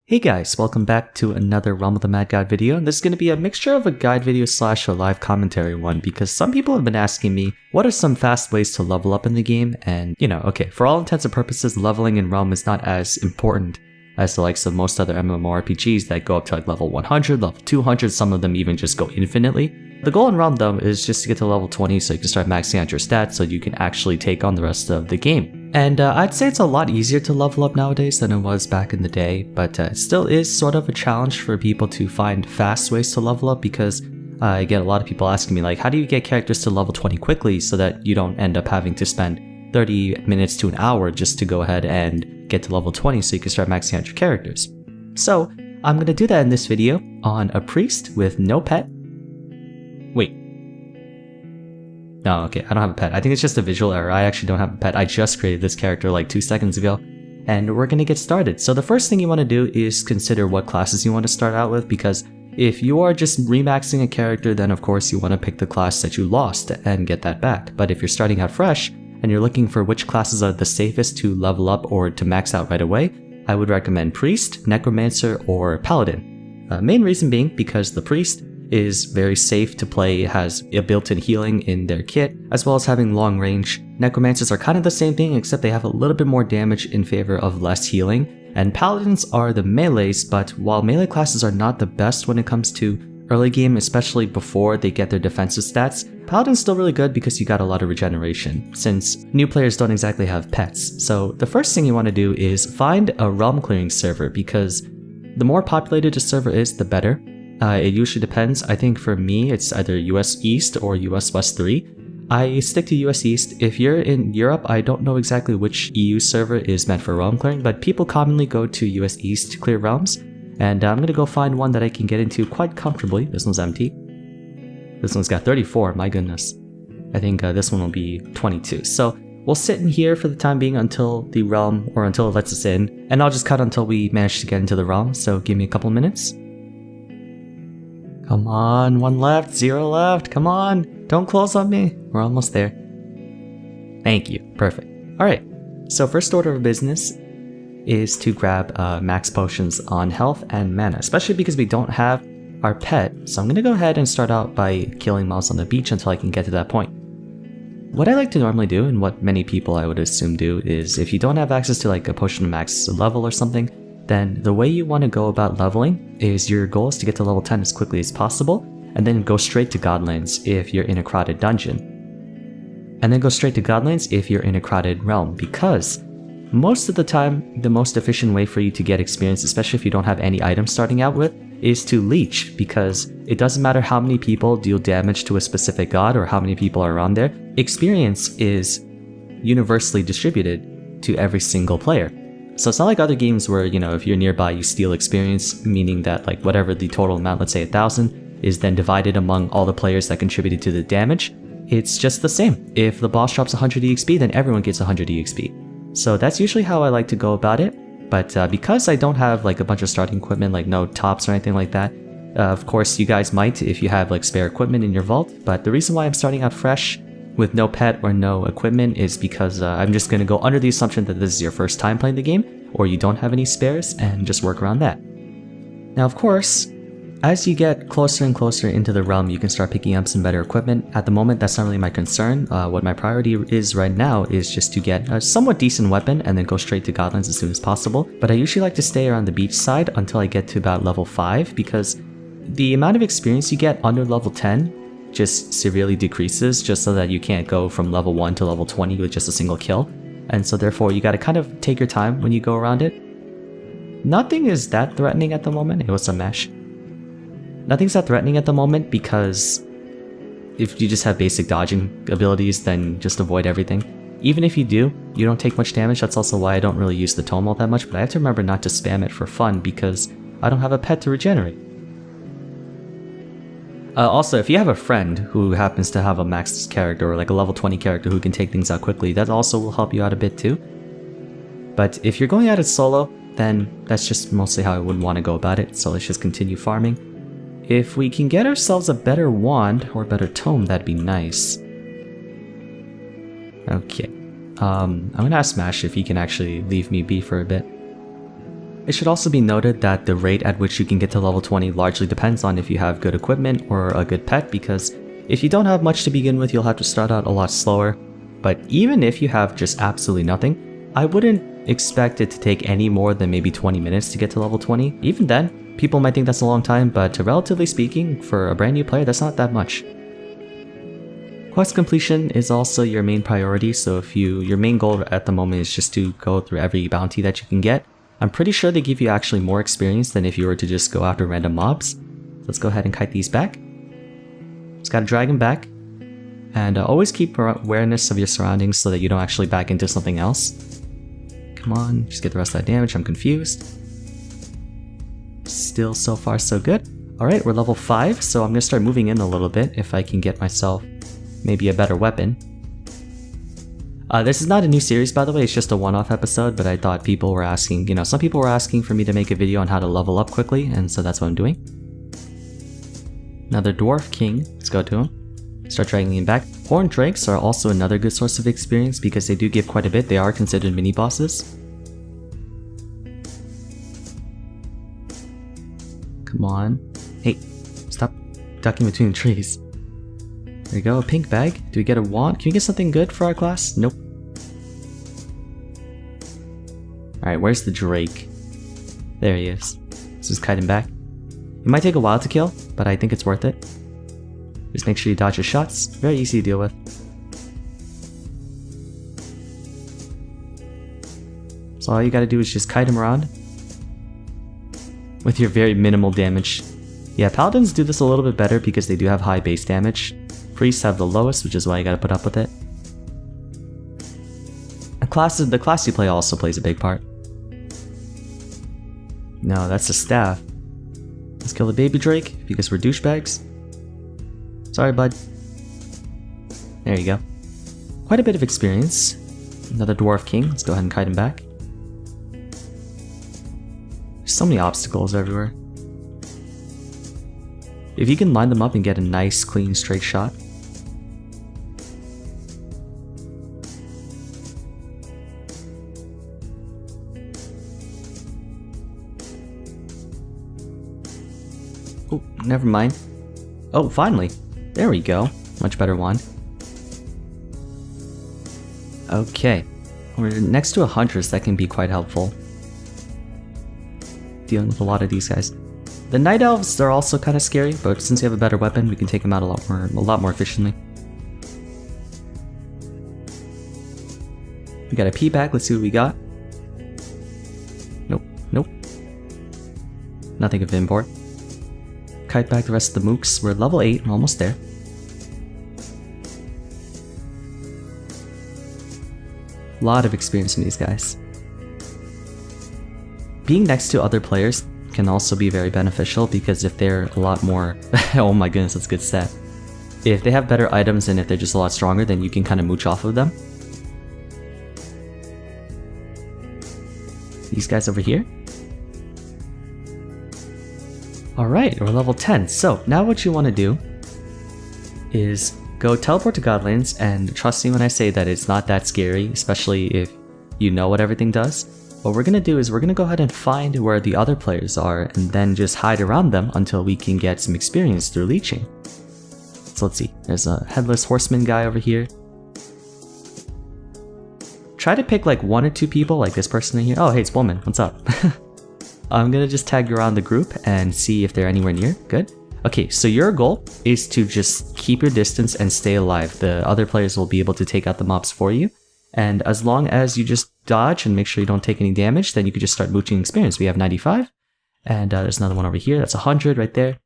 Hey guys, welcome back to another Realm of the Mad God video, and this is going to be a mixture of a guide video slash a live commentary one because some people have been asking me what are some fast ways to level up in the game, and okay, for all intents and purposes, leveling in Realm is not as important as the likes of most other MMORPGs that go up to like level 100, level 200, some of them even just go infinitely. The goal in Realm though is just to get to level 20 so you can start maxing out your stats so you can actually take on the rest of the game. And I'd say it's a lot easier to level up nowadays than it was back in the day, but it still is sort of a challenge for people to find fast ways to level up because I get a lot of people asking me like, how do you get characters to level 20 quickly so that you don't end up having to spend 30 minutes to an hour just to go ahead and get to level 20 so you can start maxing out your characters. So I'm going to do that in this video on a priest with no pet. Wait. No, okay, I don't have a pet. I think it's just a visual error. I actually don't have a pet. I just created this character like 2 seconds ago, and we're gonna get started. So the first thing you want to do is consider what classes you want to start out with, because if you are just remaxing a character, then of course you want to pick the class that you lost and get that back. But if you're starting out fresh, and you're looking for which classes are the safest to level up or to max out right away, I would recommend Priest, Necromancer, or Paladin. Main reason being because the Priest is very safe to play, has a built-in healing in their kit, as well as having long range. Necromancers are kind of the same thing, except they have a little bit more damage in favor of less healing. And Paladins are the melees, but while melee classes are not the best when it comes to early game, especially before they get their defensive stats, Paladin's still really good because you got a lot of regeneration, since new players don't exactly have pets. So the first thing you want to do is find a realm clearing server, because the more populated a server is, the better. It usually depends. I think for me, it's either US East or US West 3. I stick to US East. If you're in Europe, I don't know exactly which EU server is meant for realm clearing, but people commonly go to US East to clear realms. And I'm going to go find one that I can get into quite comfortably. This one's empty. This one's got 34, my goodness. I think this one will be 22. So we'll sit in here for the time being until the realm, or until it lets us in. And I'll just cut until we manage to get into the realm, so give me a couple minutes. Come on, 1 left, 0 left, come on, don't close on me, we're almost there. Thank you, perfect. Alright, so first order of business is to grab max potions on health and mana, especially because we don't have our pet, so I'm going to go ahead and start out by killing mobs on the beach until I can get to that point. What I like to normally do, and what many people I would assume do, is if you don't have access to like a potion to max level or something, then the way you want to go about leveling is your goal is to get to level 10 as quickly as possible, and then go straight to Godlands if you're in a crowded dungeon. And then go straight to Godlands if you're in a crowded realm, because most of the time, the most efficient way for you to get experience, especially if you don't have any items starting out with, is to leech, because it doesn't matter how many people deal damage to a specific god or how many people are around there, experience is universally distributed to every single player. So it's not like other games where, if you're nearby, you steal experience, meaning that like whatever the total amount, let's say 1,000, is then divided among all the players that contributed to the damage. It's just the same. If the boss drops 100 EXP, then everyone gets 100 EXP. So that's usually how I like to go about it. But because I don't have like a bunch of starting equipment, like no tops or anything like that, of course you guys might if you have like spare equipment in your vault. But the reason why I'm starting out fresh with no pet or no equipment is because I'm just going to go under the assumption that this is your first time playing the game, or you don't have any spares, and just work around that. Now of course, as you get closer and closer into the realm, you can start picking up some better equipment. At the moment, that's not really my concern. What my priority is right now is just to get a somewhat decent weapon and then go straight to Godlands as soon as possible. But I usually like to stay around the beach side until I get to about level 5, because the amount of experience you get under level 10 just severely decreases, just so that you can't go from level 1 to level 20 with just a single kill. And so therefore you gotta kind of take your time when you go around it. Nothing is that threatening at the moment. It was a mesh. Nothing's that threatening at the moment because if you just have basic dodging abilities, then just avoid everything. Even if you do, you don't take much damage. That's also why I don't really use the tome all that much, but I have to remember not to spam it for fun because I don't have a pet to regenerate. Also, if you have a friend who happens to have a maxed character or like a level 20 character who can take things out quickly, that also will help you out a bit too. But if you're going at it solo, then that's just mostly how I would want to go about it, so let's just continue farming. If we can get ourselves a better wand or better tome, that'd be nice. Okay, I'm gonna ask Smash if he can actually leave me be for a bit. It should also be noted that the rate at which you can get to level 20 largely depends on if you have good equipment or a good pet, because if you don't have much to begin with, you'll have to start out a lot slower. But even if you have just absolutely nothing, I wouldn't expect it to take any more than maybe 20 minutes to get to level 20. Even then, people might think that's a long time, but relatively speaking, for a brand new player, that's not that much. Quest completion is also your main priority, so if your main goal at the moment is just to go through every bounty that you can get, I'm pretty sure they give you actually more experience than if you were to just go after random mobs. Let's go ahead and kite these back. Just gotta drag them back. And always keep awareness of your surroundings so that you don't actually back into something else. Come on, just get the rest of that damage, I'm confused. Still so far so good. Alright, we're level 5, so I'm gonna start moving in a little bit if I can get myself maybe a better weapon. This is not a new series, by the way, it's just a one-off episode, but I thought people were asking, some people were asking for me to make a video on how to level up quickly, and so that's what I'm doing. Another Dwarf King, let's go to him. Start dragging him back. Horned Drakes are also another good source of experience because they do give quite a bit, they are considered mini-bosses. Come on. Hey, stop ducking between the trees. There we go, a pink bag. Do we get a wand? Can we get something good for our class? Nope. Alright, where's the Drake? There he is. Let's just kite him back. It might take a while to kill, but I think it's worth it. Just make sure you dodge his shots. Very easy to deal with. So all you gotta do is just kite him around with your very minimal damage. Yeah, Paladins do this a little bit better because they do have high base damage. Priests have the lowest, which is why you gotta put up with it. The class you play also plays a big part. No, that's a staff. Let's kill the baby Drake because we're douchebags. Sorry, bud. There you go. Quite a bit of experience. Another Dwarf King. Let's go ahead and kite him back. There's so many obstacles everywhere. If you can line them up and get a nice, clean, straight shot. Oh, never mind. Oh, finally. There we go. Much better wand. Okay. We're next to a Huntress, that can be quite helpful. Dealing with a lot of these guys. The Night Elves, they're also kind of scary, but since we have a better weapon, we can take them out a lot more efficiently. We got a P back, let's see what we got. Nope, nope. Nothing of import. Kite back the rest of the mooks. We're level 8, we're almost there. A lot of experience from these guys. Being next to other players can also be very beneficial because if they're a lot more... oh my goodness, that's a good stat. If they have better items and if they're just a lot stronger, then you can kind of mooch off of them. These guys over here. Alright, we're level 10. So, now what you want to do is go teleport to Godlands, and trust me when I say that it's not that scary, especially if you know what everything does. What we're going to do is we're going to go ahead and find where the other players are, and then just hide around them until we can get some experience through leeching. So let's see, there's a Headless Horseman guy over here. Try to pick like 1 or 2 people, like this person in here. Oh hey, it's Woman, what's up? I'm gonna just tag you around the group and see if they're anywhere near. Good. Okay, so your goal is to just keep your distance and stay alive. The other players will be able to take out the mobs for you. And as long as you just dodge and make sure you don't take any damage, then you can just start mooching experience. We have 95. And there's another one over here. That's 100 right there.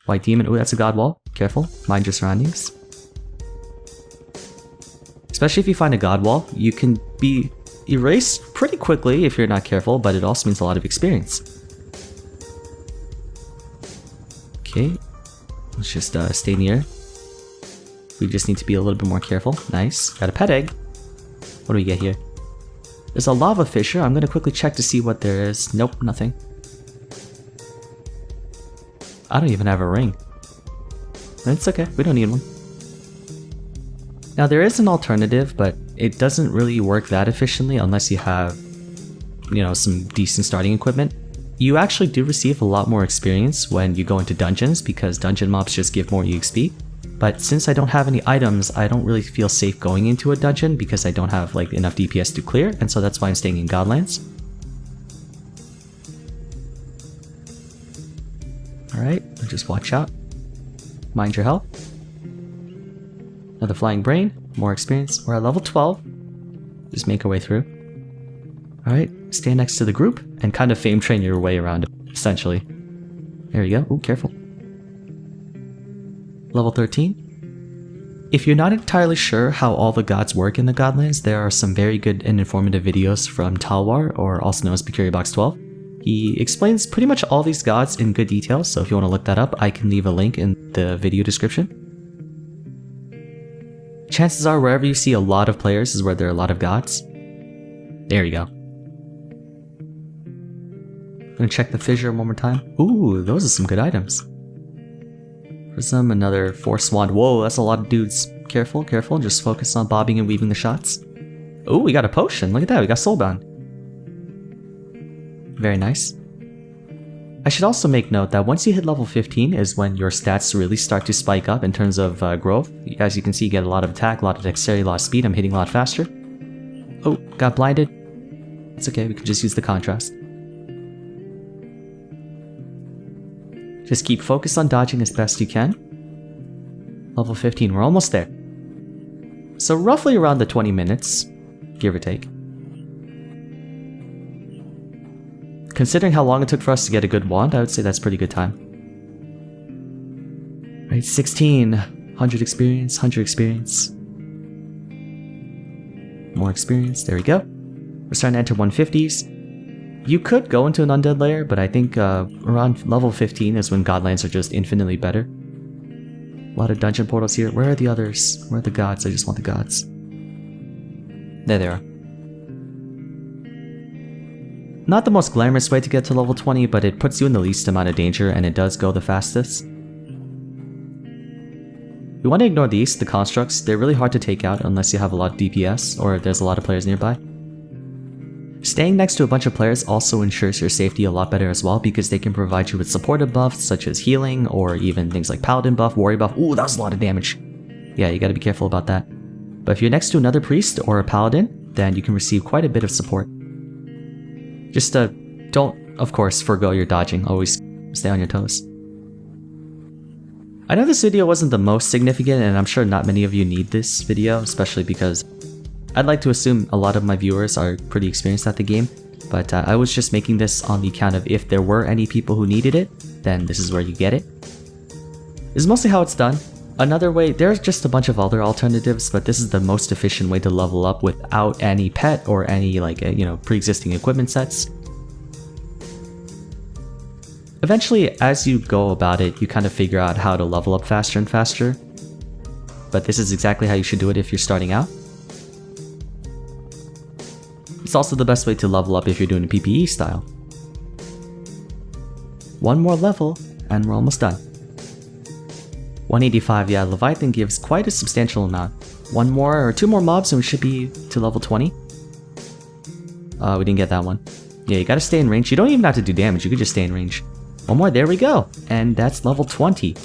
White Demon. Oh, that's a God Wall. Careful. Mind your surroundings. Especially if you find a God Wall, you can be erased pretty quickly if you're not careful, but it also means a lot of experience. Okay, let's just stay near. We just need to be a little bit more careful. Nice. Got a pet egg. What do we get here? There's a lava fissure. I'm gonna quickly check to see what there is. Nope, nothing. I don't even have a ring. It's okay, we don't need one. Now there is an alternative, but it doesn't really work that efficiently unless you have some decent starting equipment. You actually do receive a lot more experience when you go into dungeons because dungeon mobs just give more EXP. But since I don't have any items, I don't really feel safe going into a dungeon because I don't have like enough DPS to clear, and so that's why I'm staying in Godlands. Alright, just watch out. Mind your health. Another flying brain, more experience. We're at level 12. Just make our way through. Alright, stand next to the group and kind of fame train your way around, essentially. There you go. Ooh, careful. Level 13. If you're not entirely sure how all the gods work in the Godlands, there are some very good and informative videos from Talwar, or also known as Bakuribox12. He explains pretty much all these gods in good detail, so if you want to look that up, I can leave a link in the video description. Chances are wherever you see a lot of players is where there are a lot of gods. There you go. I'm gonna check the fissure one more time. Ooh, those are some good items. Prism, another Force Wand. Whoa, that's a lot of dudes. Careful, careful. Just focus on bobbing and weaving the shots. Ooh, we got a potion. Look at that. We got Soulbound. Very nice. I should also make note that once you hit level 15 is when your stats really start to spike up in terms of growth. As you can see, you get a lot of attack, a lot of dexterity, a lot of speed. I'm hitting a lot faster. Oh, got blinded. It's okay. We can just use the contrast. Just keep focused on dodging as best you can. Level 15, we're almost there. So roughly around the 20 minutes, give or take. Considering how long it took for us to get a good wand, I would say that's pretty good time. Right, 16, 100 experience, 100 experience. More experience, there we go. We're starting to enter 150s. You could go into an undead lair, but I think around level 15 is when Godlands are just infinitely better. A lot of dungeon portals here. Where are the others? Where are the gods? I just want the gods. There they are. Not the most glamorous way to get to level 20, but it puts you in the least amount of danger and it does go the fastest. You want to ignore these, the constructs. They're really hard to take out unless you have a lot of DPS or if there's a lot of players nearby. Staying next to a bunch of players also ensures your safety a lot better as well because they can provide you with supportive buffs such as healing or even things like paladin buff, warrior buff. Ooh, that was a lot of damage. Yeah, you gotta be careful about that. But if you're next to another priest or a paladin, then you can receive quite a bit of support. Just don't, of course, forgo your dodging. Always stay on your toes. I know this video wasn't the most significant and I'm sure not many of you need this video, especially because I'd like to assume a lot of my viewers are pretty experienced at the game, but I was just making this on the account of if there were any people who needed it, then this is where you get it. This is mostly how it's done. Another way, there's just a bunch of other alternatives, but this is the most efficient way to level up without any pet or any pre-existing equipment sets. Eventually, as you go about it, you kind of figure out how to level up faster and faster, but this is exactly how you should do it if you're starting out. It's also the best way to level up if you're doing a PPE style. One more level, and we're almost done. 185, yeah, Leviathan gives quite a substantial amount. One more or two more mobs and we should be to level 20. We didn't get that one. Yeah, you gotta stay in range. You don't even have to do damage, you could just stay in range. One more, there we go! And that's level 20.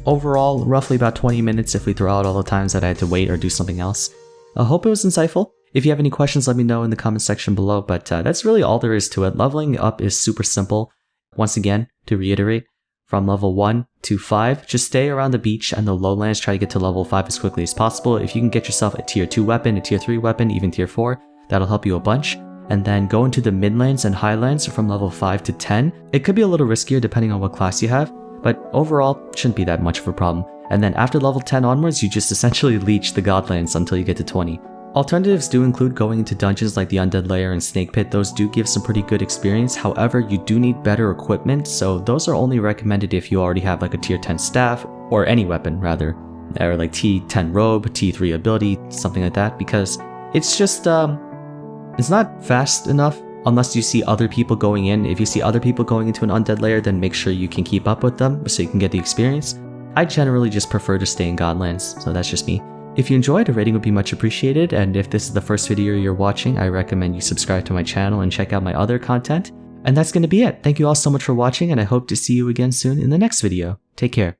Overall, roughly about 20 minutes if we throw out all the times that I had to wait or do something else. I hope it was insightful. If you have any questions, let me know in the comment section below, but that's really all there is to it. Leveling up is super simple. Once again, to reiterate, from level 1 to 5, just stay around the beach and the lowlands, try to get to level 5 as quickly as possible. If you can get yourself a tier 2 weapon, a tier 3 weapon, even tier 4, that'll help you a bunch. And then go into the midlands and highlands from level 5 to 10. It could be a little riskier depending on what class you have, but overall, shouldn't be that much of a problem. And then after level 10 onwards, you just essentially leech the Godlands until you get to 20. Alternatives do include going into dungeons like the Undead Lair and Snake Pit. Those do give some pretty good experience. However, you do need better equipment, so those are only recommended if you already have like a tier 10 staff, or any weapon rather, or like T10 robe, T3 ability, something like that, because it's just, it's not fast enough unless you see other people going in. If you see other people going into an Undead Lair, then make sure you can keep up with them so you can get the experience. I generally just prefer to stay in Godlands, so that's just me. If you enjoyed, a rating would be much appreciated, and if this is the first video you're watching, I recommend you subscribe to my channel and check out my other content. And that's going to be it. Thank you all so much for watching, and I hope to see you again soon in the next video. Take care.